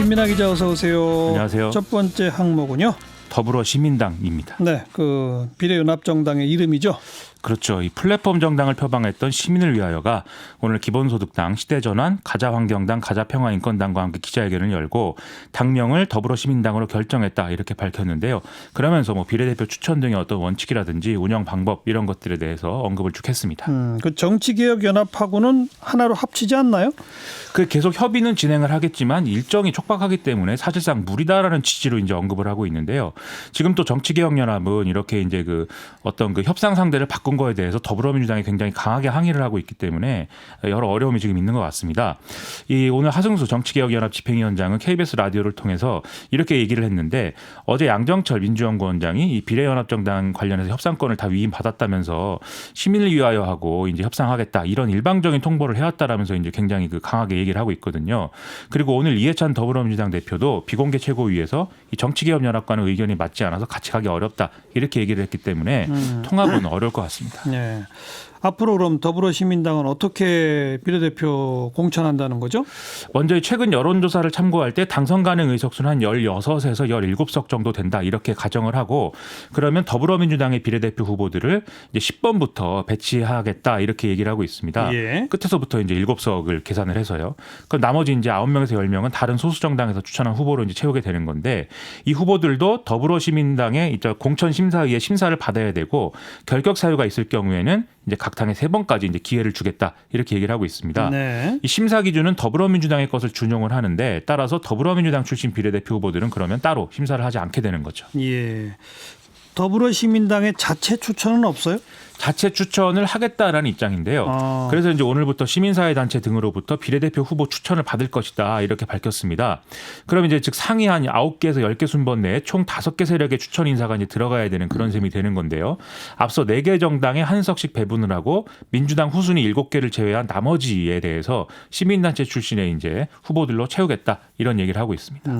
김민하 기자 어서 오세요. 안녕하세요. 첫 번째 항목은요. 더불어시민당입니다. 네, 그 비례연합정당의 이름이죠. 그렇죠. 이 플랫폼 정당을 표방했던 시민을 위하여가 오늘 기본소득당, 시대전환, 가자환경당, 가자평화인권당과 함께 기자회견을 열고 당명을 더불어시민당으로 결정했다 이렇게 밝혔는데요. 그러면서 뭐 비례대표 추천 등의 어떤 원칙이라든지 운영 방법 이런 것들에 대해서 언급을 쭉 했습니다. 그 정치개혁연합하고는 하나로 합치지 않나요? 그 계속 협의는 진행을 하겠지만 일정이 촉박하기 때문에 사실상 무리다라는 취지로 이제 언급을 하고 있는데요. 지금 또 정치개혁연합은 이렇게 이제 그 어떤 그 협상 상대를 바꾼 거에 대해서 더불어민주당이 굉장히 강하게 항의를 하고 있기 때문에 여러 어려움이 지금 있는 것 같습니다. 이 오늘 하승수 정치개혁연합 집행위원장은 KBS 라디오를 통해서 이렇게 얘기를 했는데 어제 양정철 민주연구원장이 이 비례연합정당 관련해서 협상권을 다 위임받았다면서 시민을 위하여 하고 이제 협상하겠다 이런 일방적인 통보를 해왔다라면서 이제 굉장히 그 강하게 얘기를 하고 있거든요. 그리고 오늘 이해찬 더불어민주당 대표도 비공개 최고위에서 이 정치개혁연합과는 의견이 맞지 않아서 같이 가기 어렵다 이렇게 얘기를 했기 때문에 통합은 어려울 것 같습니다. 네. 앞으로 그럼 더불어시민당은 어떻게 비례대표 공천한다는 거죠? 먼저 최근 여론조사를 참고할 때 당선 가능 의석수는 한 16에서 17석 정도 된다 이렇게 가정을 하고 그러면 더불어민주당의 비례대표 후보들을 이제 10번부터 배치하겠다 이렇게 얘기를 하고 있습니다. 예. 끝에서부터 이제 7석을 계산을 해서요. 그럼 나머지 이제 9명에서 10명은 다른 소수정당에서 추천한 후보로 이제 채우게 되는 건데 이 후보들도 더불어시민당의 이제 공천심사위의 심사를 받아야 되고 결격 사유가 있을 경우에는 이제 각 당에 3번까지 이제 기회를 주겠다 이렇게 얘기를 하고 있습니다. 네. 이 심사 기준은 더불어민주당의 것을 준용을 하는데 따라서 더불어민주당 출신 비례대표 후보들은 그러면 따로 심사를 하지 않게 되는 거죠. 예. 더불어시민당의 자체 추천은 없어요? 자체 추천을 하겠다라는 입장인데요. 그래서 이제 오늘부터 시민사회단체 등으로부터 비례대표 후보 추천을 받을 것이다 이렇게 밝혔습니다. 그럼 이제 즉 상위 한 9개에서 10개 순번 내에 총 5개 세력의 추천 인사가 이제 들어가야 되는 그런 셈이 되는 건데요. 앞서 4개 정당에 한 석씩 배분을 하고 민주당 후순위 7개를 제외한 나머지에 대해서 시민단체 출신의 이제 후보들로 채우겠다 이런 얘기를 하고 있습니다.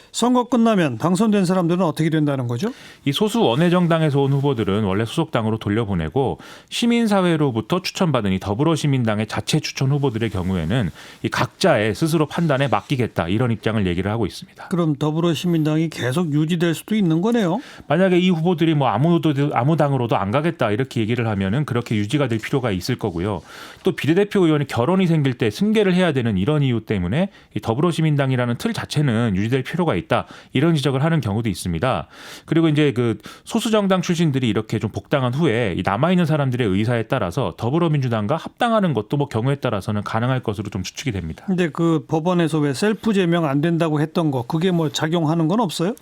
선거 끝나면 당선된 사람들은 어떻게 된다는 거죠? 이 소수 원외정당에서 온 후보들은 원래 소속당으로 돌려보내고 시민사회로부터 추천받은 이 더불어시민당의 자체 추천 후보들의 경우에는 이 각자의 스스로 판단에 맡기겠다 이런 입장을 얘기를 하고 있습니다. 그럼 더불어시민당이 계속 유지될 수도 있는 거네요. 만약에 이 후보들이 뭐 아무 당으로도 안 가겠다 이렇게 얘기를 하면은 그렇게 유지가 될 필요가 있을 거고요. 또 비례대표 의원이 결혼이 생길 때 승계를 해야 되는 이런 이유 때문에 이 더불어시민당이라는 틀 자체는 유지될 필요가 있다. 이런 지적을 하는 경우도 있습니다. 그리고 이제 그 소수 정당 출신들이 이렇게 좀 복당한 후에 이 남아 있는 사람들의 의사에 따라서 더불어민주당과 합당하는 것도 뭐 경우에 따라서는 가능할 것으로 좀 추측이 됩니다. 근데 그 법원에서 왜 셀프 제명 안 된다고 했던 거 그게 뭐 작용하는 건 없어요?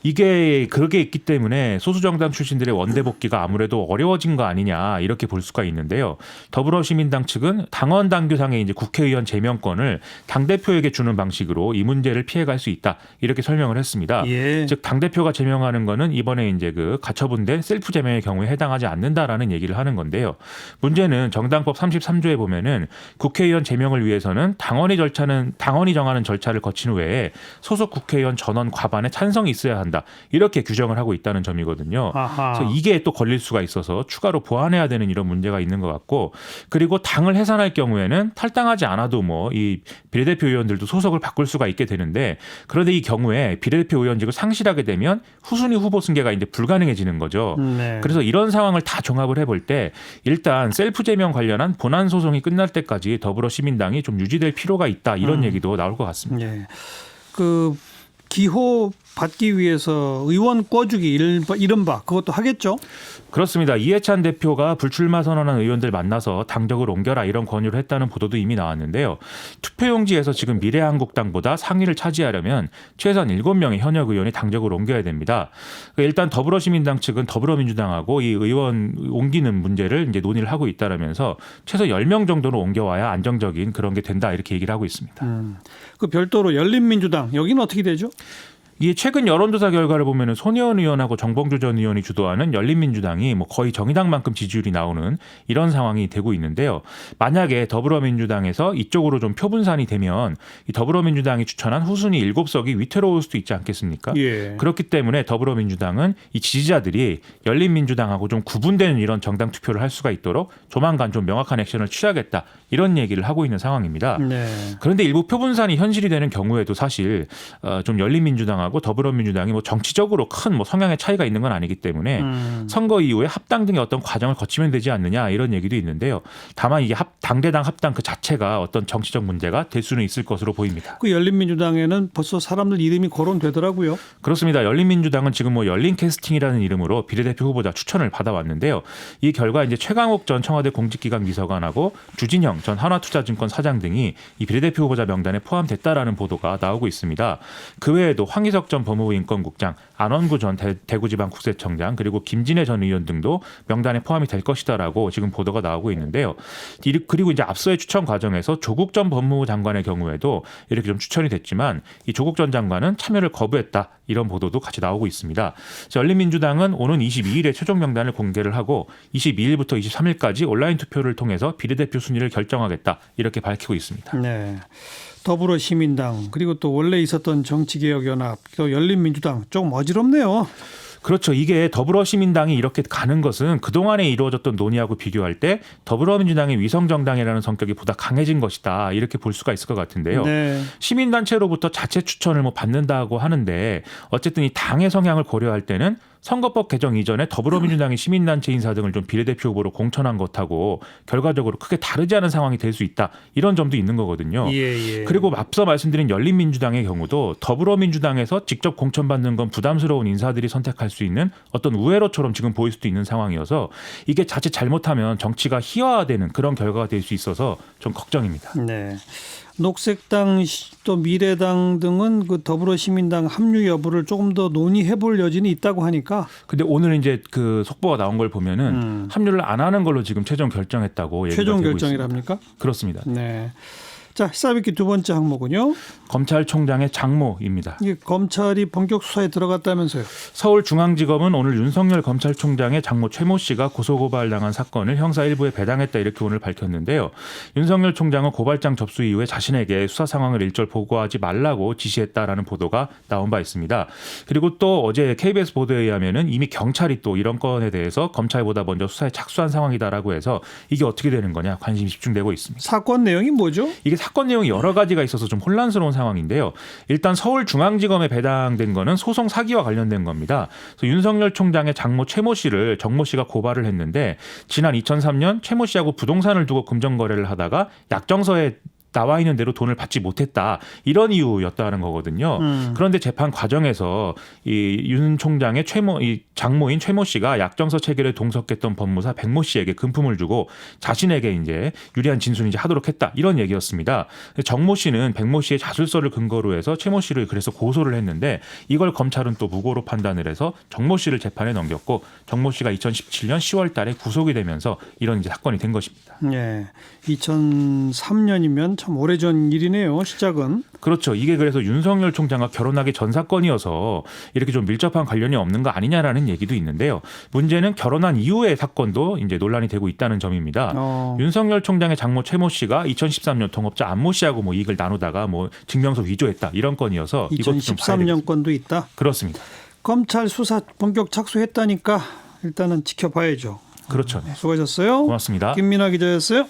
이게 그게 있기 때문에 소수 정당 출신들의 원대 복귀가 아무래도 어려워진 거 아니냐 이렇게 볼 수가 있는데요. 더불어시민당 측은 당원 당규상의 이제 국회의원 제명권을 당 대표에게 주는 방식으로 이 문제를 피해갈 수 있다 이렇게 설명을 했습니다. 예. 즉 당대표가 제명하는 거는 이번에 이제 그 가처분된 셀프 제명의 경우에 해당하지 않는다라는 얘기를 하는 건데요. 문제는 정당법 33조에 보면은 국회의원 제명을 위해서는 당원이 정하는 절차를 거친 후에 소속 국회의원 전원 과반의 찬성이 있어야 한다. 이렇게 규정을 하고 있다는 점이거든요. 아하. 그래서 이게 또 걸릴 수가 있어서 추가로 보완해야 되는 이런 문제가 있는 것 같고 그리고 당을 해산할 경우에는 탈당하지 않아도 뭐 이 비례대표 의원들도 소속을 바꿀 수가 있게 되는데 그런데 이 경우에 비례대표 의원직을 상실하게 되면 후순위 후보 승계가 이제 불가능해지는 거죠. 네. 그래서 이런 상황을 다 종합을 해볼 때 일단 셀프 제명 관련한 본안 소송이 끝날 때까지 더불어시민당이 좀 유지될 필요가 있다 이런 얘기도 나올 것 같습니다. 예. 그 기호 받기 위해서 의원 꿔주기 이른바 그것도 하겠죠? 그렇습니다. 이해찬 대표가 불출마 선언한 의원들 만나서 당적을 옮겨라 이런 권유를 했다는 보도도 이미 나왔는데요. 투표용지에서 지금 미래한국당보다 상위를 차지하려면 최소한 7명의 현역 의원이 당적을 옮겨야 됩니다. 일단 더불어시민당 측은 더불어민주당하고 이 의원 옮기는 문제를 이제 논의를 하고 있다라면서 최소 10명 정도는 옮겨와야 안정적인 그런 게 된다 이렇게 얘기를 하고 있습니다. 그 별도로 열린민주당 여기는 어떻게 되죠? 이게 최근 여론조사 결과를 보면은 손혜원 의원하고 정봉주 전 의원이 주도하는 열린민주당이 뭐 거의 정의당만큼 지지율이 나오는 이런 상황이 되고 있는데요. 만약에 더불어민주당에서 이쪽으로 좀 표분산이 되면 이 더불어민주당이 추천한 후순위 7석이 위태로울 수도 있지 않겠습니까? 예. 그렇기 때문에 더불어민주당은 이 지지자들이 열린민주당하고 좀 구분되는 이런 정당 투표를 할 수가 있도록 조만간 좀 명확한 액션을 취하겠다 이런 얘기를 하고 있는 상황입니다. 네. 그런데 일부 표분산이 현실이 되는 경우에도 사실 좀 열린민주당하고 더불어민주당이 뭐 정치적으로 큰 뭐 성향의 차이가 있는 건 아니기 때문에 선거 이후에 합당 등의 어떤 과정을 거치면 되지 않느냐 이런 얘기도 있는데요. 다만 이게 당대당 합당 그 자체가 어떤 정치적 문제가 될 수는 있을 것으로 보입니다. 그 열린민주당에는 벌써 사람들 이름이 거론되더라고요. 그렇습니다. 열린민주당은 지금 뭐 열린 캐스팅이라는 이름으로 비례대표 후보자 추천을 받아왔는데요. 이 결과 이제 최강욱 전 청와대 공직기강 비서관하고 주진영 전 한화투자증권 사장 등이 이 비례대표 후보자 명단에 포함됐다라는 보도가 나오고 있습니다. 그 외에도 황희석 전 법무부 인권국장, 안원구 전 대구지방국세청장 그리고 김진애 전 의원 등도 명단에 포함이 될 것이다라고 지금 보도가 나오고 있는데요. 그리고 이제 앞서의 추천 과정에서 조국 전 법무부 장관의 경우에도 이렇게 좀 추천이 됐지만 이 조국 전 장관은 참여를 거부했다. 이런 보도도 같이 나오고 있습니다. 열린민주당은 오는 22일에 최종 명단을 공개를 하고 22일부터 23일까지 온라인 투표를 통해서 비례대표 순위를 결정하겠다. 이렇게 밝히고 있습니다. 네. 더불어시민당 그리고 또 원래 있었던 정치개혁연합 또 열린민주당 좀 어지럽네요. 그렇죠. 이게 더불어시민당이 이렇게 가는 것은 그동안에 이루어졌던 논의하고 비교할 때 더불어민주당의 위성정당이라는 성격이 보다 강해진 것이다. 이렇게 볼 수가 있을 것 같은데요. 네. 시민단체로부터 자체 추천을 뭐 받는다고 하는데 어쨌든 이 당의 성향을 고려할 때는 선거법 개정 이전에 더불어민주당의 시민단체 인사 등을 좀 비례대표 후보로 공천한 것하고 결과적으로 크게 다르지 않은 상황이 될 수 있다. 이런 점도 있는 거거든요. 예. 그리고 앞서 말씀드린 열린민주당의 경우도 더불어민주당에서 직접 공천받는 건 부담스러운 인사들이 선택할 수 있는 어떤 우회로처럼 지금 보일 수도 있는 상황이어서 이게 자칫 잘못하면 정치가 희화화되는 그런 결과가 될 수 있어서 좀 걱정입니다. 네. 녹색당 또 미래당 등은 그 더불어시민당 합류 여부를 조금 더 논의해볼 여지는 있다고 하니까. 근데 오늘 이제 그 속보가 나온 걸 보면은 합류를 안 하는 걸로 지금 최종 결정했다고 얘기가 최종 되고 결정이랍니까? 있습니다. 그렇습니다. 네. 자, 시사비키 두 번째 항목은요. 검찰총장의 장모입니다. 이게 검찰이 본격 수사에 들어갔다면서요. 서울중앙지검은 오늘 윤석열 검찰총장의 장모 최모 씨가 고소고발당한 사건을 형사 1부에 배당했다 이렇게 오늘 밝혔는데요. 윤석열 총장은 고발장 접수 이후에 자신에게 수사 상황을 일절 보고하지 말라고 지시했다라는 보도가 나온 바 있습니다. 그리고 또 어제 KBS 보도에 의하면은 이미 경찰이 또 이런 건에 대해서 검찰보다 먼저 수사에 착수한 상황이다라고 해서 이게 어떻게 되는 거냐 관심이 집중되고 있습니다. 사건 내용이 뭐죠? 이게 사건 내용이 여러 가지가 있어서 좀 혼란스러운 상황인데요. 일단 서울중앙지검에 배당된 거는 소송 사기와 관련된 겁니다. 그래서 윤석열 총장의 장모 최모 씨를 정모 씨가 고발을 했는데 지난 2003년 최모 씨하고 부동산을 두고 금전 거래를 하다가 약정서에 나와 있는 대로 돈을 받지 못했다. 이런 이유였다는 거거든요. 그런데 재판 과정에서 이 윤 총장의 이 장모인 최모 씨가 약정서 체결에 동석했던 법무사 백모 씨에게 금품을 주고 자신에게 이제 유리한 진술을 이제 하도록 했다. 이런 얘기였습니다. 정모 씨는 백모 씨의 자술서를 근거로 해서 최모 씨를 그래서 고소를 했는데 이걸 검찰은 또 무고로 판단을 해서 정모 씨를 재판에 넘겼고 정모 씨가 2017년 10월 달에 구속이 되면서 이런 이제 사건이 된 것입니다. 네. 2003년이면 참 오래전 일이네요. 시작은. 그렇죠. 이게 그래서 윤석열 총장과 결혼하기 전 사건이어서 이렇게 좀 밀접한 관련이 없는 거 아니냐라는 얘기도 있는데요. 문제는 결혼한 이후의 사건도 이제 논란이 되고 있다는 점입니다. 윤석열 총장의 장모 최모 씨가 2013년 동업자 안모 씨하고 뭐 이익을 나누다가 뭐 증명서 위조했다 이런 건이어서 이것도 좀 2013년 건도 있다. 그렇습니다. 검찰 수사 본격 착수했다니까 일단은 지켜봐야죠. 그렇죠. 네. 수고하셨어요. 고맙습니다. 김민아 기자였어요.